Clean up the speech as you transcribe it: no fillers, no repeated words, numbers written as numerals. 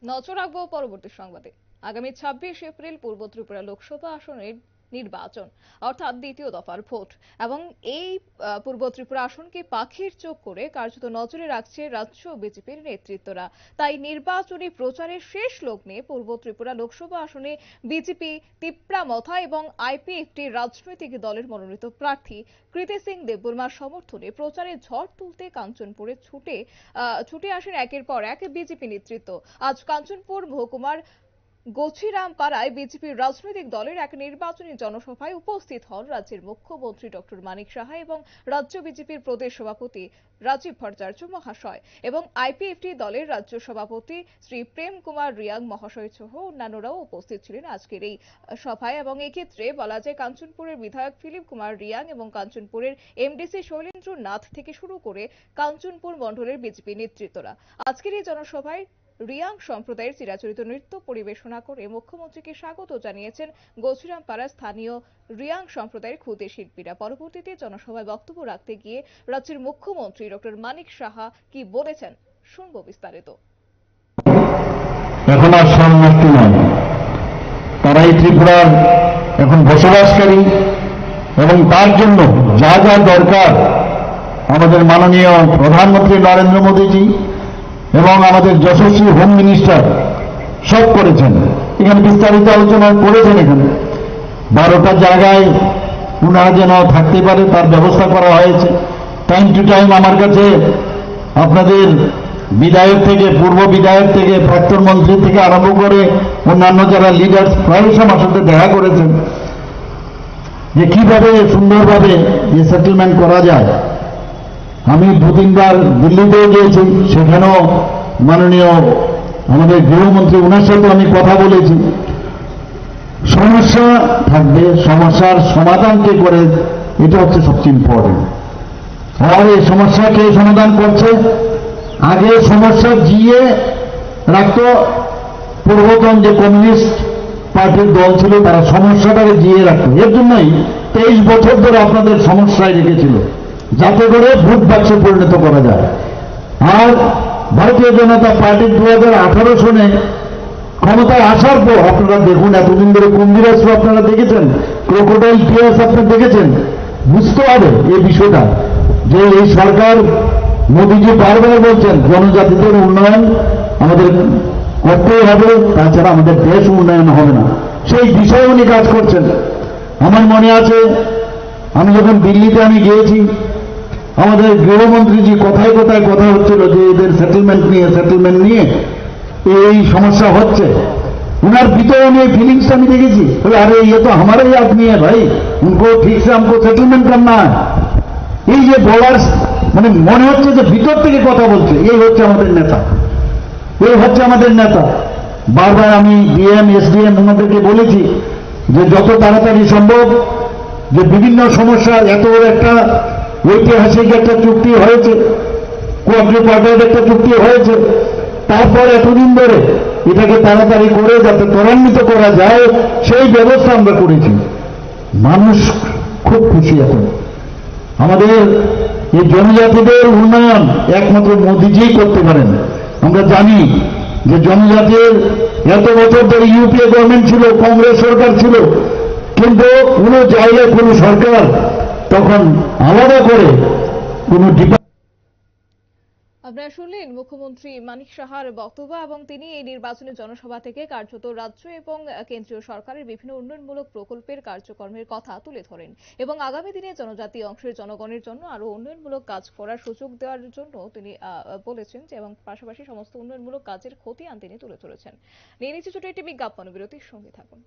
নজর রাখবো পরবর্তী সংবাদে। আগামী 26 এপ্রিল পূর্ব ত্রিপুরা লোকসভা আসনের নির্বাচন, অর্থাৎ দ্বিতীয় দফার ভোট। এবং এই পূর্ব ত্রিপুরা আসনকে পাখির চোখ করে কার্যত নজরে রাখছে রাজ্য বিজেপির নেতৃত্বরা। তাই নির্বাচনী প্রচারের শেষ লগ্নে পূর্ব ত্রিপুরা লোকসভা আসনে বিজেপি, তিপ্রামথা এবং আইপিএফটি রাজনৈতিক দলের মনোনীত প্রার্থী কৃতি সিং দেববর্মার সমর্থনে প্রচারে ঝড় তুলতে কাঞ্চনপুরে ছুটে আসেন একের পর এক বিজেপি নেতৃত্ব। আজ কাঞ্চনপুর মহকুমার গছিরামপাড়ায় বিজেপির রাজনৈতিক দলের এক নির্বাচনী জনসভায় উপস্থিত হন রাজ্যের মুখ্যমন্ত্রী ডক্টর মানিক সাহা এবং রাজ্য বিজেপির প্রদেশ সভাপতি রাজীব ভট্টাচার্য মহাশয় এবং আইপিএফটি দলের রাজ্য সভাপতি শ্রী প্রেম কুমার রিয়াং মহাশয় সহ অন্যান্যরাও উপস্থিত ছিলেন আজকের এই সভায়। এবং এক্ষেত্রে বলা যায় কাঞ্চনপুরের বিধায়ক ফিলিপ কুমার রিয়াং এবং কাঞ্চনপুরের এমডিসি শৈলেন্দ্র নাথ থেকে শুরু করে কাঞ্চনপুর মণ্ডলের বিজেপি নেতৃত্বরা আজকের এই জনসভায় রিয়াং সম্প্রদায়ের চিরাচরিত নৃত্য পরিবেশনা করে মুখ্যমন্ত্রীকে স্বাগত জানিয়েছেন গছিরামপাড়ার স্থানীয় রিয়াং সম্প্রদায়ের ক্ষুদে শিল্পীরা। পরবর্তীতে জনসভায় বক্তব্য রাখতে গিয়ে রাজ্যের মুখ্যমন্ত্রী ডক্টর মানিক সাহা কি বলেছেন শুনবো বিস্তারিত। এখন আর শরণার্থী নয়, তারাই ত্রিপুরার এখন বসবাসকারী এবং তার জন্য যা যা দরকার আমাদের মাননীয় প্রধানমন্ত্রী নরেন্দ্র মোদীজি এবং আমাদের যশস্বী হোম মিনিস্টার সব করেছেন। এখানে বিস্তারিত আলোচনা করেছেন। এখানে 12টা জায়গায় ওনারা যেন থাকতে পারে তার ব্যবস্থা করা হয়েছে। টাইম টু টাইম আমার কাছে আপনাদের বিধায়ক থেকে, পূর্ব বিধায়ক থেকে, প্রাক্তন মন্ত্রী থেকে আরম্ভ করে অন্যান্য যারা লিডার্স প্রায়শ আমার সাথে দেখা করেছেন যে কিভাবে সুন্দরভাবে এই সেটেলমেন্ট করা যায়। আমি 2-3বার দিল্লিতেও গিয়েছি, সেখানেও মাননীয় আমাদের গৃহমন্ত্রী ওনার সাথে আমি কথা বলেছি। সমস্যা থাকবে, সমস্যার সমাধান কে করে এটা হচ্ছে সবচেয়ে ইম্পর্টেন্ট। আর এই সমস্যা কে সমাধান করছে? আগে সমস্যা জিয়ে রাখত পূর্বতন যে কমিউনিস্ট পার্টির দল ছিল, তারা সমস্যাটাকে জিয়ে রাখত। এর জন্যই 23 বছর ধরে আপনাদের সমস্যায় রেখেছিল, যাতে করে ভোট বাক্সে পরিণত করা যায়। আর ভারতীয় জনতা পার্টির 2018 সনে ক্ষমতায় আসার পর আপনারা দেখুন, এতদিন ধরে কুম্ভীরাস্ত্র আপনারা দেখেছেন, ক্রোকোডাইল টিয়ার্স আপনি দেখেছেন। বুঝতে হবে এই বিষয়টা যে এই সরকার, মোদীজি বারবার বলছেন জনজাতিদের উন্নয়ন আমাদের করতেই হবে, তাছাড়া আমাদের দেশ উন্নয়ন হবে না। সেই বিষয়ে উনি কাজ করছেন। আমার মনে আছে আমি যখন দিল্লিতে গিয়েছি, আমাদের গৃহমন্ত্রীজি কথায় কথায় কথা হচ্ছিল যে এদের সেটেলমেন্ট নিয়ে এই সমস্যা হচ্ছে। उनर ভিতরে এই ফিলিংসটা আমি দেখেছি। আরে ये तो हमारे ही आदमी है भाई, उनको ठीक से हमको सेटलमेंट करना है। এই যে বলার মানে মনে হচ্ছে যে ভিতর থেকে কথা বলছে, এই হচ্ছে আমাদের নেতা, এই হচ্ছে আমাদের নেতা। বারবার আমি ডিএম এসডিএম ওনাদেরকে বলেছি যে যত তাড়াতাড়ি সম্ভব যে বিভিন্ন সমস্যা, এত বড় একটা ঐতিহাসিক একটা চুক্তি হয়েছে, কোয়াড্রিপার্টাইড একটা চুক্তি হয়েছে, তারপর এতদিন ধরে এটাকে তাড়াতাড়ি করে যাতে ত্বরান্বিত করা যায় সেই ব্যবস্থা আমরা করেছি। মানুষ খুব খুশি এখন। আমাদের এই জনজাতিদের উন্নয়ন একমাত্র মোদিজিই করতে পারেন। আমরা জানি যে জনজাতির এত বছর ধরে ইউপিএ গভর্নমেন্ট ছিল, কংগ্রেস সরকার ছিল, কিন্তু কোনো জায়গায় কোনো সরকার তখন আলাদা করে কোনো আপনারা শুনলেন মুখ্যমন্ত্রী মানিক সাহার বক্তব্য এবং তিনি এই নির্বাচনী জনসভা থেকে কার্যত রাজ্য এবং কেন্দ্রীয় সরকারের বিভিন্ন উন্নয়নমূলক প্রকল্পের কার্যক্রমের কথা তুলে ধরেন এবং আগামী দিনে জনজাতি অংশের জনগণের জন্য আরো উন্নয়নমূলক কাজ করার সুযোগ দেওয়ার জন্য তিনি বলেছেন যে এবং পাশাপাশি সমস্ত উন্নয়নমূলক কাজের খতিয়ান তিনি তুলে ধরেছেন। নিয়ে নিচ্ছে ছোট একটি বিজ্ঞাপন বিরতির সঙ্গে থাকুন।